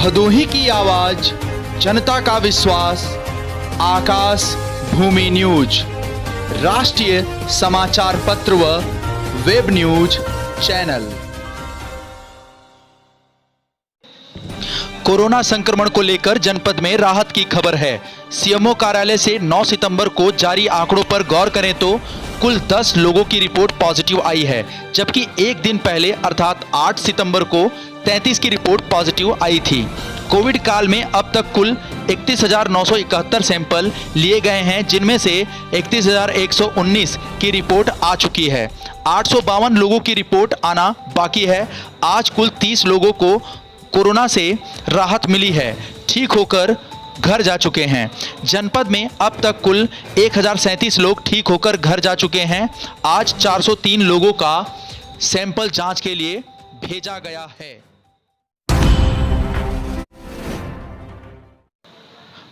भदोही की आवाज, जनता का विश्वास, आकाश भूमि न्यूज, राष्ट्रीय समाचार पत्र व वेब न्यूज चैनल। कोरोना संक्रमण को लेकर जनपद में राहत की खबर है। सीएमओ कार्यालय से 9 सितंबर को जारी आंकड़ों पर गौर करें तो कुल 10 लोगों की रिपोर्ट पॉजिटिव आई है, जबकि एक दिन पहले अर्थात 8 सितंबर को 33 की रिपोर्ट पॉजिटिव आई थी। कोविड काल में अब तक कुल 31,971 सैंपल लिए गए हैं, जिनमें से 31,119 की रिपोर्ट आ चुकी है। 852 लोगों की रिपोर्ट आना बाकी है। आज कुल 30 लोगों को कोरोना से राहत मिली है, ठीक होकर घर जा चुके हैं। जनपद में अब तक कुल 1037 लोग ठीक होकर घर जा चुके हैं। आज 403 लोगों का सैंपल जांच के लिए भेजा गया है।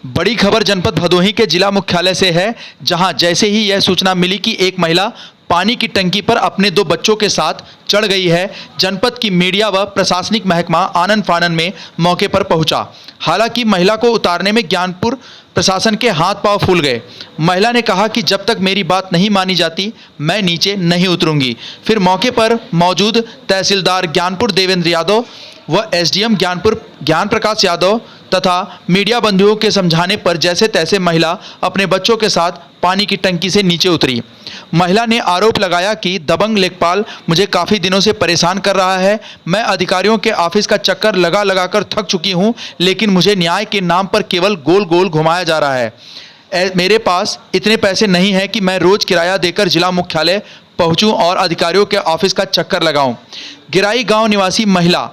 बड़ी खबर जनपद भदोही के जिला मुख्यालय से है, जहां जैसे ही यह सूचना मिली कि एक महिला पानी की टंकी पर अपने 2 बच्चों के साथ चढ़ गई है, जनपद की मीडिया व प्रशासनिक महकमा आनन फानन में मौके पर पहुंचा। हालांकि महिला को उतारने में ज्ञानपुर प्रशासन के हाथ पांव फूल गए। महिला ने कहा कि जब तक मेरी बात नहीं मानी जाती मैं नीचे नहीं उतरूंगी। फिर मौके पर मौजूद तहसीलदार ज्ञानपुर देवेंद्र यादव व एसडीएम ज्ञानपुर ज्ञान प्रकाश यादव तथा मीडिया बंधुओं के समझाने पर जैसे तैसे महिला अपने बच्चों के साथ पानी की टंकी से नीचे उतरी। महिला ने आरोप लगाया कि दबंग लेखपाल मुझे काफ़ी दिनों से परेशान कर रहा है। मैं अधिकारियों के ऑफिस का चक्कर लगा लगा कर थक चुकी हूं, लेकिन मुझे न्याय के नाम पर केवल गोल गोल घुमाया जा रहा है। मेरे पास इतने पैसे नहीं हैं कि मैं रोज़ किराया देकर जिला मुख्यालय पहुंचूं और अधिकारियों के ऑफिस का चक्कर लगाऊं। गिराई गाँव निवासी महिला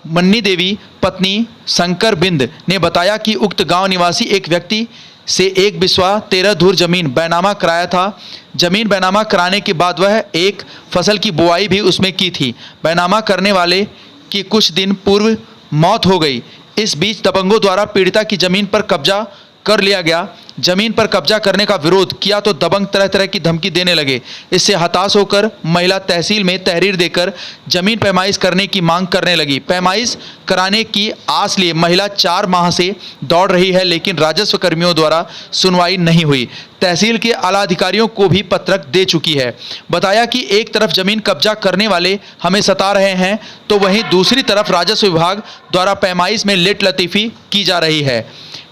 मन्नी देवी पत्नी शंकर बिंद ने बताया कि उक्त गांव निवासी एक व्यक्ति से 1 बिस्वा 13 धूर जमीन बैनामा कराया था। जमीन बैनामा कराने के बाद वह एक फसल की बुआई भी उसमें की थी। बैनामा करने वाले की कुछ दिन पूर्व मौत हो गई। इस बीच दबंगों द्वारा पीड़िता की जमीन पर कब्जा कर लिया गया। जमीन पर कब्जा करने का विरोध किया तो दबंग तरह तरह की धमकी देने लगे। इससे हताश होकर महिला तहसील में तहरीर देकर जमीन पैमाइश करने की मांग करने लगी। पैमाइश कराने की आस लिए महिला 4 माह से दौड़ रही है, लेकिन राजस्व कर्मियों द्वारा सुनवाई नहीं हुई। तहसील के आला अधिकारियों को भी पत्रक दे चुकी है। बताया कि एक तरफ जमीन कब्जा करने वाले हमें सता रहे हैं, तो वहीं दूसरी तरफ राजस्व विभाग द्वारा पैमाइश में लेट लतीफ़ी की जा रही है।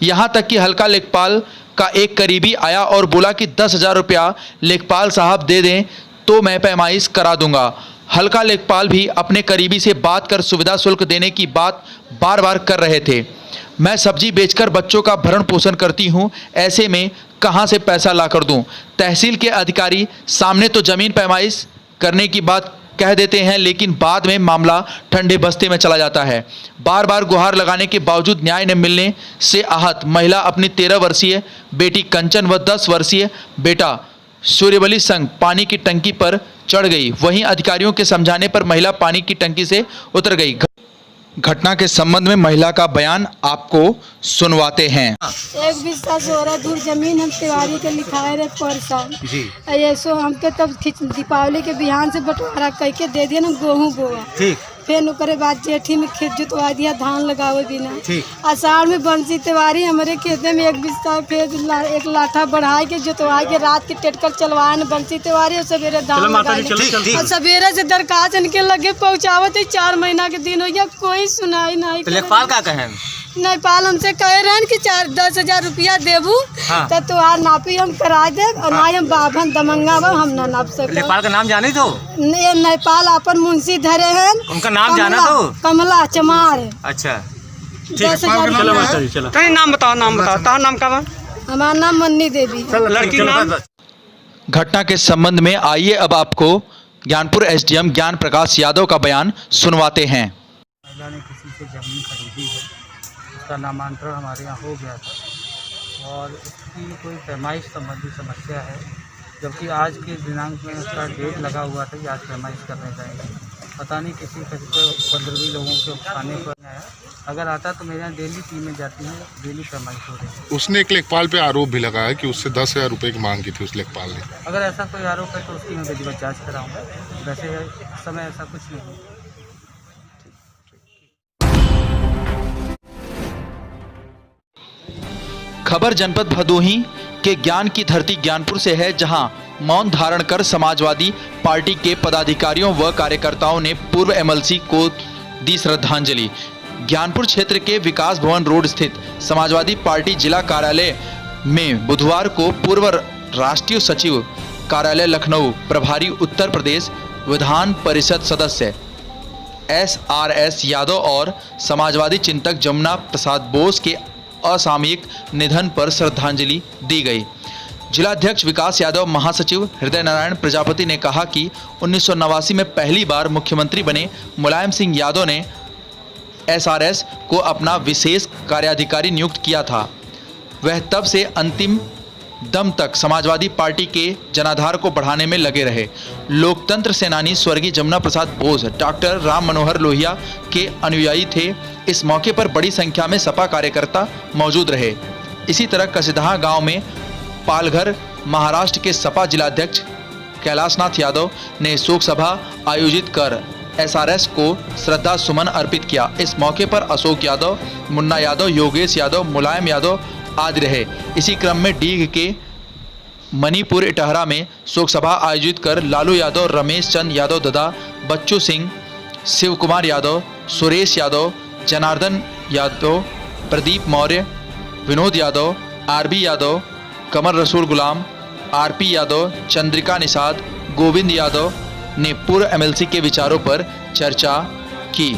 यहाँ तक कि हल्का लेखपाल का एक करीबी आया और बोला कि 10,000 रुपया लेखपाल साहब दे दें तो मैं पैमाइश करा दूंगा। हल्का लेखपाल भी अपने करीबी से बात कर सुविधा शुल्क देने की बात बार बार कर रहे थे। मैं सब्जी बेचकर बच्चों का भरण पोषण करती हूं, ऐसे में कहां से पैसा ला कर दूं। तहसील के अधिकारी सामने तो जमीन पैमाइश करने की बात कह देते हैं, लेकिन बाद में मामला ठंडे बस्ते में चला जाता है। बार बार गुहार लगाने के बावजूद न्याय न मिलने से आहत महिला अपनी 13 वर्षीय बेटी कंचन व 10 वर्षीय बेटा सूर्यबली संग पानी की टंकी पर चढ़ गई। वहीं अधिकारियों के समझाने पर महिला पानी की टंकी से उतर गई। घटना के संबंध में महिला का बयान आपको सुनवाते हैं। 1 बिस्सा 16 दूर जमीन हम तिवारी के लिखाए रहे परसान जी। ऐसो हमके तब दीपावली के बिहान से बंटवारा करके दे दिया ना गेहूँ बोआ। ठीक। फिर ओकरे बाद जेठी में खेत जुतवा दिया धान लगावे बिना। आषाढ़ में बंसी तिवारी हमारे खेते में 1 बिस्सा फिर 1 लाठा बढ़ाए के जुतवा के रात के टेटकर चलवाए न बंसी तिवारी और सवेरे धान लगाए। और सवेरे से दरखास्त इनके लगे पहुँचावत 4 महीना के दिन हो गया, कोई सुनाई नहीं। लेखपाल का कहे नेपाल हमसे कहे रहे कि 10,000 रुपया देबू तो तुहार नापी हम करा दे और ना हम बाभन दमंगा हम ना नाप सके। नेपाल का नाम जाने तो नेपाल अपन मुंशी धरे हैं, उनका नाम जाना तो कमला चमार। अच्छा 10,000 चलो नाम बताओ। नाम का हमारा नाम मन्नी देवी। लड़की नाम। घटना के संबंध में आइए अब आपको ज्ञानपुर एसडीएम ज्ञान प्रकाश यादव का बयान सुनवाते हैं। महिला ने किसी से जमीन खरीदी है, उसका नामांतरण हमारे यहाँ हो गया था और उसकी कोई पैमाइश संबंधी समस्या है, जबकि आज के दिनांक में उसका डेट लगा हुआ था कि आज पैमाइश करने जाएंगे। पता नहीं किसी 15 लोगों के उठाने पर आया। अगर आता तो मेरे यहाँ डेली टीमें जाती हैं, डेली पैमाइश हो रही है। उसने एक लेखपाल पे आरोप भी लगाया कि उससे 10,000 रुपये की मांग की थी उस लेखपाल ने। अगर ऐसा कोई आरोप है तो उसकी मैं विधिवत जाँच कराऊँगा। वैसे इस समय ऐसा कुछ नहीं है। खबर जनपद भदोही के ज्ञान की धरती ज्ञानपुर से है, जहां मौन धारण कर समाजवादी पार्टी के पदाधिकारियों व कार्यकर्ताओं ने पूर्व एमएलसी को दी श्रद्धांजलि। ज्ञानपुर क्षेत्र के विकास भवन रोड स्थित समाजवादी पार्टी जिला कार्यालय में बुधवार को पूर्व राष्ट्रीय सचिव कार्यालय लखनऊ, प्रभारी उत्तर प्रदेश विधान परिषद सदस्य SRS यादव और समाजवादी चिंतक जमुना प्रसाद बोस के असामयिक निधन पर श्रद्धांजलि दी गई। जिलाध्यक्ष विकास यादव, महासचिव हृदय नारायण प्रजापति ने कहा कि 1989 में पहली बार मुख्यमंत्री बने मुलायम सिंह यादव ने SRS को अपना विशेष कार्याधिकारी नियुक्त किया था। वह तब से अंतिम दम तक समाजवादी पार्टी के जनाधार को बढ़ाने में लगे रहे। लोकतंत्र सेनानी स्वर्गीय जमुना प्रसाद बोस डॉक्टर राम मनोहर लोहिया के अनुयायी थे। इस मौके पर बड़ी संख्या में सपा कार्यकर्ता मौजूद रहे। इसी तरह कसिदहा गांव में पालघर महाराष्ट्र के सपा जिलाध्यक्ष कैलाशनाथ यादव ने शोक सभा आयोजित कर SRS को श्रद्धा सुमन अर्पित किया। इस मौके पर अशोक यादव, मुन्ना यादव, योगेश यादव, मुलायम यादव आदि रहे। इसी क्रम में डीग के मणिपुर इटहरा में शोक सभा आयोजित कर लालू यादव, रमेश चंद यादव ददा, बच्चू सिंह, शिव कुमार यादव, सुरेश यादव, जनार्दन यादव, प्रदीप मौर्य, विनोद यादव, RB यादव, कमर रसूल गुलाम, RP यादव, चंद्रिका निषाद, गोविंद यादव ने पूर्व MLC के विचारों पर चर्चा की।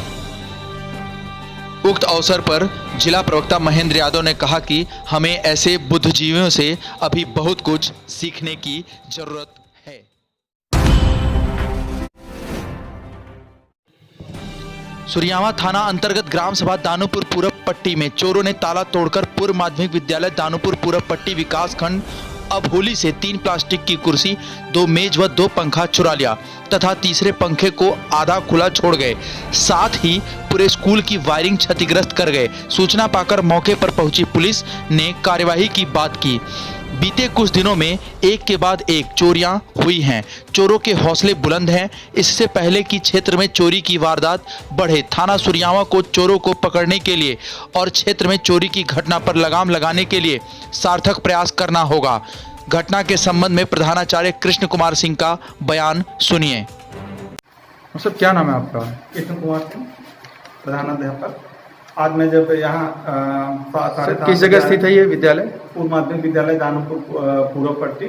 उक्त अवसर पर जिला प्रवक्ता महेंद्र यादव ने कहा कि हमें ऐसे बुद्धिजीवियों से अभी बहुत कुछ सीखने की जरूरत है। सुरियावा थाना अंतर्गत ग्राम सभा दानोपुर पूरब पट्टी में चोरों ने ताला तोड़कर पूर्व माध्यमिक विद्यालय दानोपुर पूरब पट्टी विकास खंड अभोली से 3 प्लास्टिक की कुर्सी, 2 मेज व 2 पंखा चुरा लिया तथा तीसरे पंखे को आधा खुला छोड़ गए। साथ ही पूरे स्कूल की वायरिंग क्षतिग्रस्त कर गए। सूचना पाकर मौके पर पहुंची पुलिस ने कार्यवाही की बात की। बीते कुछ दिनों में एक के बाद एक चोरियां हुई हैं। चोरों के हौसले बुलंद हैं। इससे पहले कि क्षेत्र में चोरी की वारदात बढ़े, थाना सुरियावा को चोरों को पकड़ने के लिए और क्षेत्र में चोरी की घटना पर लगाम लगाने के लिए सार्थक प्रयास करना होगा। घटना के संबंध में प्रधानाचार्य कृष्ण कुमार सिंह का बयान सुनिए। सर, क्या नाम है आपका? कृष्ण कुमार सिंह, प्रधानाध्यापक। आज मैं जब यहाँ किस जगह स्थित है ये विद्यालय? पूर्व माध्यमिक विद्यालय दानोपुर पूर्व पट्टी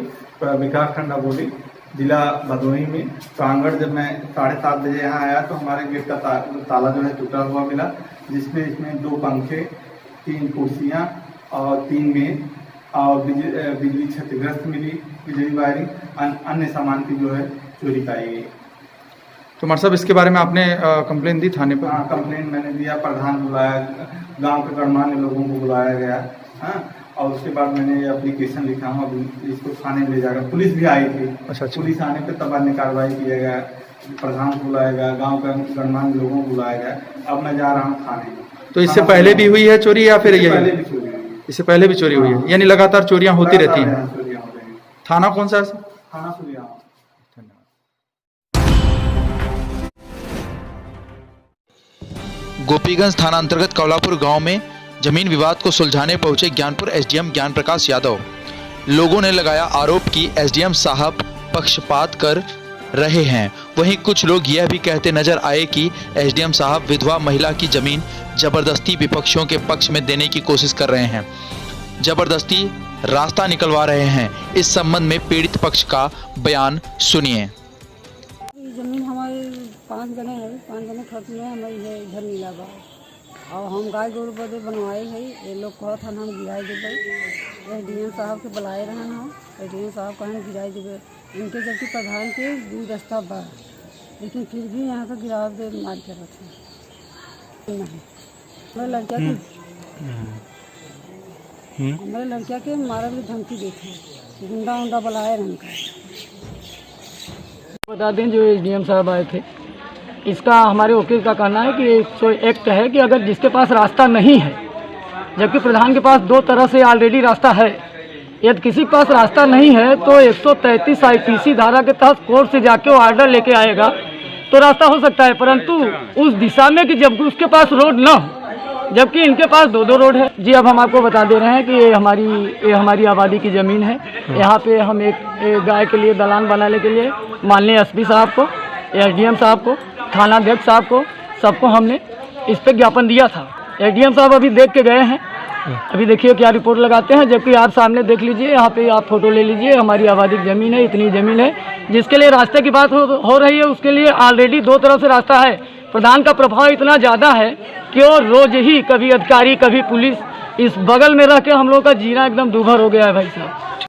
विकास खंड अबोली जिला भदोही में प्रांगण, जब मैं 7:30 बजे यहाँ आया तो हमारे गेट का ताला जो है टूटा हुआ मिला, जिसमें इसमें 2 पंखे, 3 कुर्सियाँ और 3 मेज और बिजली क्षतिग्रस्त मिली, बिजली वायरिंग, अन्य सामान की जो है चोरी पाई गई। तो मार साहब, इसके बारे में आपने कंप्लेन दी थाने पर? हाँ, कंप्लेन मैंने दिया, प्रधान बुलाया, गांव के गणमान्य लोगों को बुलाया गया। हाँ, और उसके बाद मैंने एप्लीकेशन लिखा हूँ, इसको थाने ले जाकर पुलिस भी आई थी। अच्छा। पुलिस आने पे तब अन्य कार्रवाई किया गया, प्रधान को बुलाया गया, गाँव के गणमान्य लोगों को बुलाया गया। अब मैं जा रहा हूँ थाने। तो इससे पहले भी हुई है चोरी या फिर पहले भी चोरी हुई? इससे पहले भी चोरी हुई है, यानी लगातार चोरियां होती रहती हैं। चोरियां हो रही हैं। थाना कौन सा है? थाना सुरियावा। गोपीगंज थाना अंतर्गत कौलापुर गांव में जमीन विवाद को सुलझाने पहुंचे ज्ञानपुर SDM ज्ञान प्रकाश यादव। लोगों ने लगाया आरोप कि SDM साहब पक्षपात कर रहे हैं। वहीं कुछ लोग यह भी कहते नजर आए कि SDM साहब विधवा महिला की जमीन जबरदस्ती विपक्षियों के पक्ष में देने की कोशिश कर रहे हैं, जबरदस्ती रास्ता निकलवा रहे हैं। इस संबंध में पीड़ित पक्ष का बयान सुनिए। जमीन हमारे 5 जने है, 5 जने खर्च में हमारी है इधर मिला बा और हम गाय गोरू बदे बनवाए है। ये लोग कहत हन हम गिराई देवे, SDM साहब के बुलाए रहन हम, SDM साहब कहन गिराई देवे। इनके जबकि प्रधान के 2 दस्ता बा, लेकिन फिर भी यहाँ का गिराव दे मार के रखे। हमारे लड़किया के मारे भी धमकी देते, गुंडा उंडा बुलाए रहन का। बता दें, जो SDM साहब आए थे, इसका हमारे वकील का कहना है कि 101 है कि अगर जिसके पास रास्ता नहीं है, जबकि प्रधान के पास 2 तरह से ऑलरेडी रास्ता है, यदि किसी के पास रास्ता नहीं है तो 133 IPC धारा के तहत कोर्ट से जाके वो ऑर्डर लेके आएगा तो रास्ता हो सकता है, परंतु उस दिशा में कि जब उसके पास रोड न हो जबकि इनके पास 2-2 रोड है। जी अब हम आपको बता दे रहे हैं कि ये हमारी आबादी की ज़मीन है। यहाँ पे हम एक गाय के लिए दलान बनाने के लिए माननीय एसपी साहब को, एसडीएम साहब को, थानाध्यक्ष साहब को, सबको हमने इस पर ज्ञापन दिया था। एसडीएम साहब अभी देख के गए हैं, अभी देखिए क्या रिपोर्ट लगाते हैं। जबकि आप सामने देख लीजिए, यहाँ पे आप फोटो ले लीजिए, हमारी आबादी की ज़मीन है, इतनी ज़मीन है। जिसके लिए रास्ते की बात हो रही है, उसके लिए ऑलरेडी 2 तरफ से रास्ता है। प्रधान का प्रभाव इतना ज़्यादा है कि वो रोज ही कभी अधिकारी कभी पुलिस, इस बगल में रह के हम लोग का जीना एकदम दूभर हो गया है भाई साहब।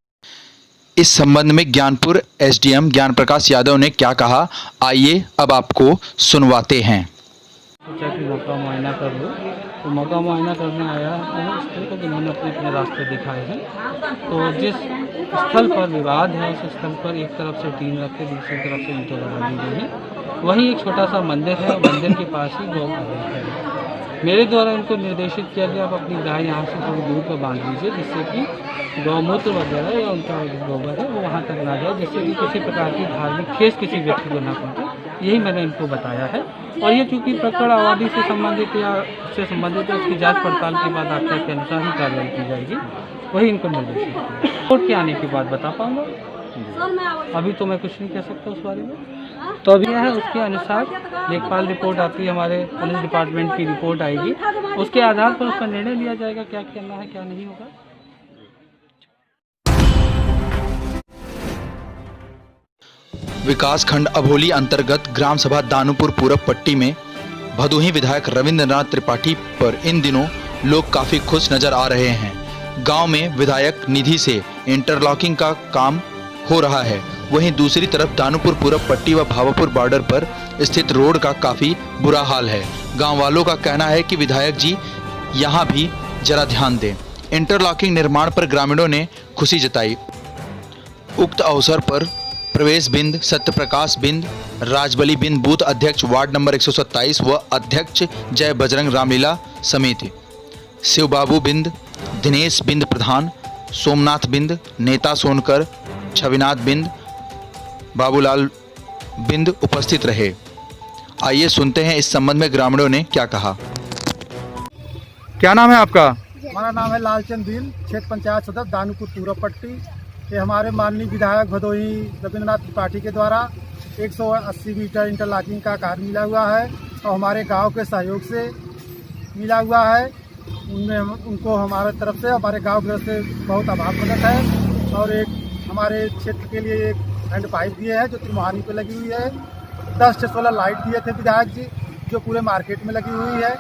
इस संबंध में ज्ञानपुर एसडीएम ज्ञान प्रकाश यादव ने क्या कहा, आइए अब आपको सुनवाते हैं। सोचा कि मौका मुआयना कर लो, तो मौका मुआयना करने आया है। इस तरह को जिन्होंने अपने रास्ते दिखाए हैं, तो जिस स्थल पर विवाद है उस स्थल पर एक तरफ से टीन रख के दूसरी तरफ से ईंटें लगा दी गई हैं। वहीं एक छोटा सा मंदिर है, मंदिर के पास ही गौ है। मेरे द्वारा इनको निर्देशित किया गया, आप अपनी गाय यहाँ से थोड़ी दूर पर बांध लीजिए, जिससे कि गौमूत्र वगैरह या उनका गोबर है वो वहाँ तक ना जाए, जिससे कि किसी प्रकार की धार्मिक ठेस किसी व्यक्ति को ना पहुँचे। यही मैंने इनको बताया है। और ये चूँकि प्रकरण आबादी से संबंधित या उससे संबंधित है, उसकी जांच पड़ताल के बाद आख्या के अनुसार ही कार्रवाई की जाएगी, वही इनको निर्देशित किया। कोर्ट के आने के बाद बता पाऊँगा, अभी तो मैं कुछ नहीं कह सकता उस बारे में। तो अभी यह है, उसके अनुसार लेखपाल रिपोर्ट आती है, हमारे पुलिस डिपार्टमेंट की रिपोर्ट आएगी, उसके आधार पर उसका निर्णय लिया जाएगा क्या करना है क्या नहीं होगा। विकासखंड अभोली अंतर्गत ग्राम सभा दानूपुर पूरब पट्टी में भदोही विधायक रविंद्रनाथ त्रिपाठी पर इन दिनों लोग काफी खुश नजर आ रहे हैं। गांव में विधायक निधि से इंटरलॉकिंग का काम हो रहा है, वहीं दूसरी तरफ दानूपुर पूरब पट्टी व भावापुर बॉर्डर पर स्थित रोड का काफी बुरा हाल है। गांव वालों का कहना है कि विधायक जी यहां भी जरा ध्यान दें। इंटरलॉकिंग निर्माण पर ग्रामीणों ने खुशी जताई। उक्त अवसर पर प्रवेश बिंद, सत्यप्रकाश बिंद, राजबली बिंद बूथ अध्यक्ष वार्ड नंबर 127 व अध्यक्ष जय बजरंग रामलीला समिति, शिवबाबू बिंद, दिनेश बिंद प्रधान, सोमनाथ बिंद, नेता सोनकर, छविनाथ बिंद, बाबूलाल बिंद उपस्थित रहे। आइए सुनते हैं इस संबंध में ग्रामीणों ने क्या कहा। क्या नाम है आपका? हमारा नाम है लालचंद बिन, क्षेत्र पंचायत सदस्य दानूपुर पूरब पट्टी। ये हमारे माननीय विधायक भदोही रविंद्रनाथ त्रिपाठी के द्वारा 180 मीटर इंटरलॉकिंग का कार्य मिला हुआ है और हमारे गांव के सहयोग से मिला हुआ है। उनमें उनको हमारे तरफ से, हमारे गांव की तरफ से बहुत आभार प्रकट है। और एक हमारे क्षेत्र के लिए एक हैंड पाइप दिए हैं जो त्रिमुहानी पे लगी हुई है। 10 से 16 लाइट दिए थे विधायक जी, जो पूरे मार्केट में लगी हुई है।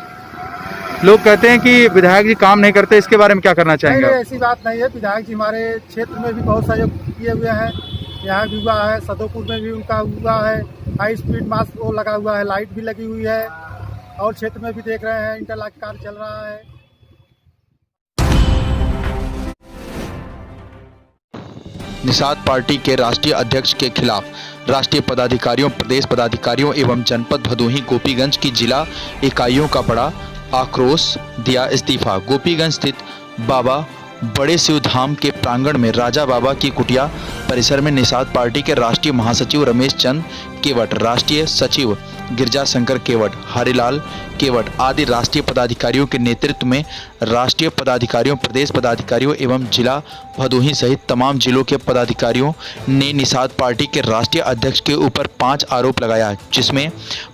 लोग कहते हैं कि विधायक जी काम नहीं करते, इसके बारे में क्या करना चाहेंगे? नहीं, ऐसी बात नहीं है। विधायक जी हमारे क्षेत्र में भी बहुत सहयोग किए हुए हैं। यहाँ भी हुआ है, सदोपुर में भी उनका हुआ है। हाई स्पीड मास्क वो लगा हुआ है, लाइट भी लगी हुई है। और क्षेत्र में भी देख रहे हैं इंटरलॉक कार्य चल रहा है। निषाद पार्टी के राष्ट्रीय अध्यक्ष के खिलाफ राष्ट्रीय पदाधिकारियों, प्रदेश पदाधिकारियों एवं जनपद भदोही गोपीगंज की जिला इकाइयों का बड़ा आक्रोश दिया इस्तीफा। गोपीगंज स्थित बाबा बड़े शिव धाम के प्रांगण में राजा बाबा की कुटिया परिसर में निषाद पार्टी के राष्ट्रीय महासचिव रमेश चंद केवट, राष्ट्रीय सचिव गिरजा शंकर केवट, हरिलाल केवट आदि राष्ट्रीय पदाधिकारियों के नेतृत्व में राष्ट्रीय पदाधिकारियों, प्रदेश पदाधिकारियों एवं जिला भदोही सहित तमाम जिलों के पदाधिकारियों ने निषाद पार्टी के राष्ट्रीय अध्यक्ष के ऊपर 5 आरोप लगाया, जिसमें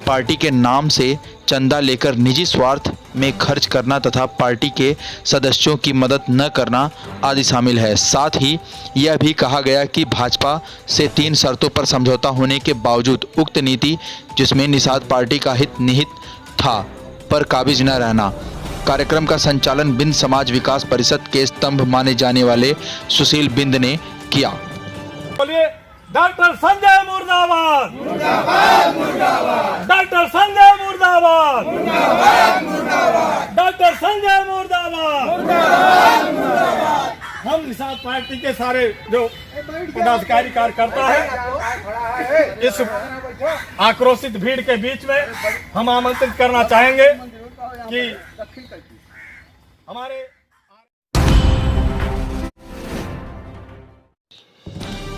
पार्टी के नाम से चंदा लेकर निजी स्वार्थ में खर्च करना तथा पार्टी के सदस्यों की मदद न करना आदि शामिल है। साथ ही यह भी कहा गया कि भाजपा से 3 शर्तों पर समझौता होने के बावजूद उक्त नीति जिसमें निषाद पार्टी का हित निहित था पर काबिज न रहना। कार्यक्रम का संचालन बिंद समाज विकास परिषद के स्तंभ माने जाने वाले सुशील बिंद ने किया। बोलिए डॉक्टर संजय मुर्दाबाद, मुर्दाबाद, मुर्दाबाद। डॉक्टर संजय मुर्दाबाद, मुर्दाबाद, मुर्दाबाद। डॉक्टर संजय मुर्दाबाद, मुर्दाबाद, मुर्दाबाद। हम निषाद पार्टी के सारे जो पदाधिकारी कार्यकर्ता है, इस आक्रोशित भीड़ के बीच में हम आमंत्रित करना चाहेंगे कि हमारे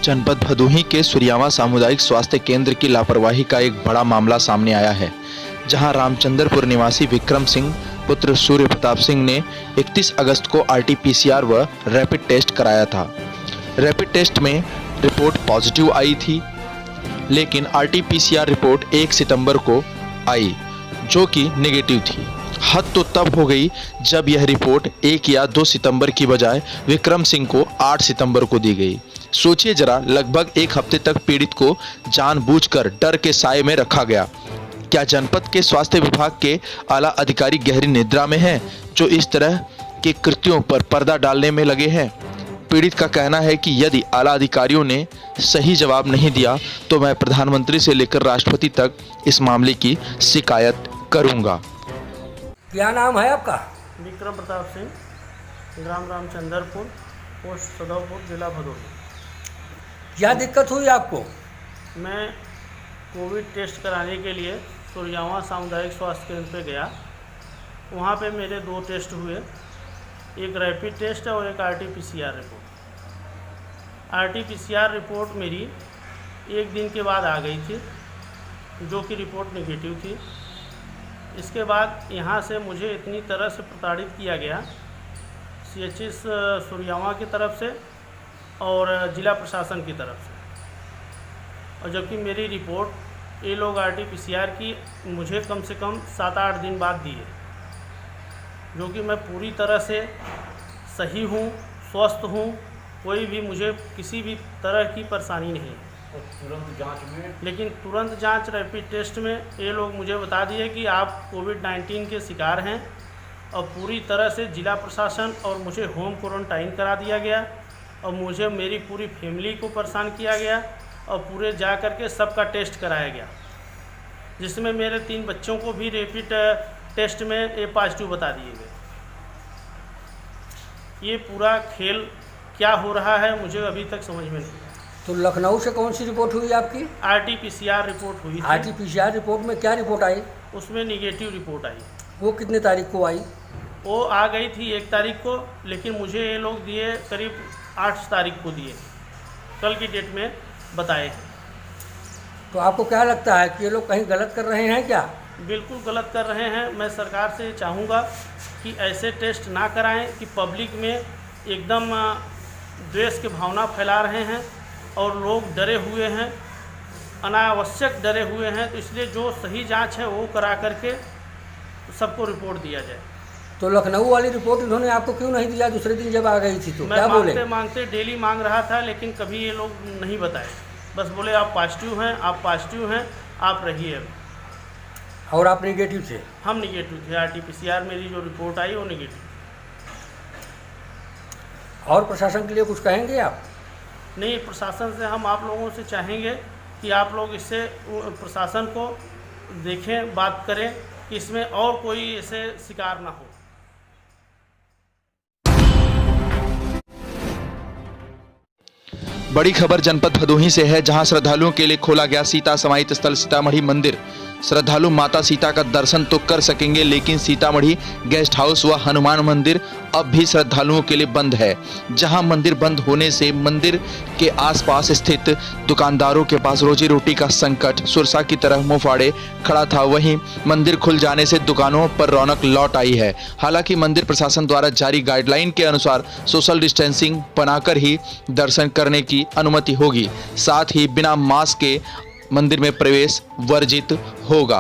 जनपद भदोही के सूर्यावा सामुदायिक स्वास्थ्य केंद्र की लापरवाही का एक बड़ा मामला सामने आया है, जहां रामचंद्रपुर निवासी विक्रम सिंह पुत्र सूर्य प्रताप सिंह ने 31 अगस्त को RT-PCR व रैपिड टेस्ट कराया था। रैपिड टेस्ट में रिपोर्ट पॉजिटिव आई थी, लेकिन RT-PCR रिपोर्ट 1 सितंबर को आई जो कि नेगेटिव थी। हद तो तब हो गई जब यह रिपोर्ट 1 या 2 सितंबर की बजाय विक्रम सिंह को 8 सितंबर को दी गई। सोचिए जरा, लगभग 1 हफ्ते तक पीड़ित को जानबूझकर डर के साए में रखा गया। क्या जनपद के स्वास्थ्य विभाग के आला अधिकारी गहरी निद्रा में हैं, जो इस तरह के कृत्यों पर पर्दा डालने में लगे हैं? पीड़ित का कहना है कि यदि आला अधिकारियों ने सही जवाब नहीं दिया तो मैं प्रधानमंत्री से लेकर राष्ट्रपति तक इस मामले की शिकायत करूंगा। क्या नाम है आपका? विक्रम प्रताप सिंह, ग्राम रामचंद्रपुर, पोस्ट सदौपुर, जिला भदोही। क्या दिक्कत हुई आपको? मैं कोविड टेस्ट कराने के लिए सुरजावा सामुदायिक स्वास्थ्य केंद्र पे गया। वहाँ पे मेरे 2 टेस्ट हुए, एक रैपिड टेस्ट और एक RT-PCR रिपोर्ट। RT-PCR रिपोर्ट मेरी 1 दिन के बाद आ गई थी, जो कि रिपोर्ट नेगेटिव थी। इसके बाद यहाँ से मुझे इतनी तरह से प्रताड़ित किया गया CHS सुरजावा की तरफ से और ज़िला प्रशासन की तरफ से, और जबकि मेरी रिपोर्ट ये लोग RT-PCR की मुझे कम से कम 7-8 दिन बाद दी है, जो कि मैं पूरी तरह से सही हूँ, स्वस्थ हूँ, कोई भी मुझे किसी भी तरह की परेशानी नहीं है। तुरंत जांच में, लेकिन तुरंत जांच रैपिड टेस्ट में ये लोग मुझे बता दिए कि आप कोविड-19 के शिकार हैं, और पूरी तरह से जिला प्रशासन और मुझे होम क्वारंटाइन करा दिया गया, और मुझे मेरी पूरी फैमिली को परेशान किया गया, और पूरे जा कर के सबका टेस्ट कराया गया, जिसमें मेरे 3 बच्चों को भी रैपिड टेस्ट में ये पॉजिटिव बता दिए गए। ये पूरा खेल क्या हो रहा है मुझे अभी तक समझ में नहीं। तो लखनऊ से कौन सी रिपोर्ट हुई आपकी? RT-PCR रिपोर्ट हुई थी। RT-PCR रिपोर्ट में क्या रिपोर्ट आई? उसमें निगेटिव रिपोर्ट आई। वो कितने तारीख को आई? वो आ गई थी 1 तारीख को, लेकिन मुझे ये लोग दिए करीब 8 तारीख को दिए, कल की डेट में बताए। तो आपको क्या लगता है कि ये लोग कहीं गलत कर रहे हैं क्या? बिल्कुल गलत कर रहे हैं। मैं सरकार से चाहूँगा कि ऐसे टेस्ट ना कराएं कि पब्लिक में एकदम द्वेष की भावना फैला रहे हैं और लोग डरे हुए हैं, अनावश्यक डरे हुए हैं। तो इसलिए जो सही जांच है वो करा करके सबको रिपोर्ट दिया जाए। तो लखनऊ वाली रिपोर्ट इन्होंने आपको क्यों नहीं दिया दूसरे दिन जब आ गई थी? तो मैं क्या बोले? मांगते डेली मांग रहा था, लेकिन कभी ये लोग नहीं बताए। बस बोले आप पॉजिटिव हैं, आप पॉजिटिव हैं, आप रहिए। और आप नेगेटिव थे? हम नेगेटिव थे। RT-PCR मेरी जो रिपोर्ट आई वो नेगेटिव। और प्रशासन के लिए कुछ कहेंगे आप? नहीं, प्रशासन से हम आप लोगों से चाहेंगे कि आप लोग इससे प्रशासन को देखें, बात करें कि इसमें और कोई ऐसे शिकार ना हो। बड़ी खबर जनपद भदोही से है, जहां श्रद्धालुओं के लिए खोला गया सीता समाहित स्थल सीतामढ़ी मंदिर। श्रद्धालु माता सीता का दर्शन तो कर सकेंगे, लेकिन सीतामढ़ी गेस्ट हाउस व हनुमान मंदिर अब भी श्रद्धालुओं के लिए बंद है। जहां मंदिर बंद होने से मंदिर के आसपास स्थित दुकानदारों के पास रोजी रोटी का संकट सुरसा की तरह मुंह फाड़े खड़ा था। वहीं मंदिर खुल जाने से दुकानों पर रौनक लौट आई है। हालांकि मंदिर प्रशासन द्वारा जारी गाइडलाइन के अनुसार सोशल डिस्टेंसिंग बनाकर ही दर्शन करने की अनुमति होगी। साथ ही बिना मास्क के मंदिर में प्रवेश वर्जित होगा।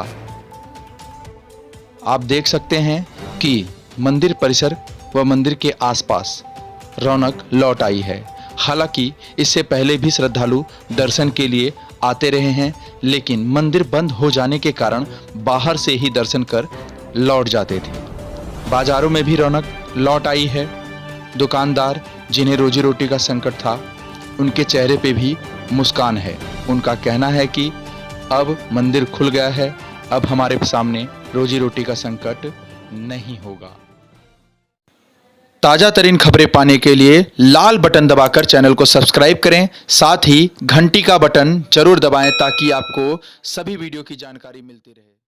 आप देख सकते हैं कि मंदिर परिसर व मंदिर के आसपास रौनक लौट आई है। हालांकि इससे पहले भी श्रद्धालु दर्शन के लिए आते रहे हैं, लेकिन मंदिर बंद हो जाने के कारण बाहर से ही दर्शन कर लौट जाते थे। बाजारों में भी रौनक लौट आई है। दुकानदार जिन्हें रोजी रोटी का संकट था, उनके चेहरे पे भी मुस्कान है। उनका कहना है कि अब मंदिर खुल गया है, अब हमारे सामने रोजी रोटी का संकट नहीं होगा। ताजा तरीन खबरें पाने के लिए लाल बटन दबाकर चैनल को सब्सक्राइब करें, साथ ही घंटी का बटन जरूर दबाएं ताकि आपको सभी वीडियो की जानकारी मिलती रहे।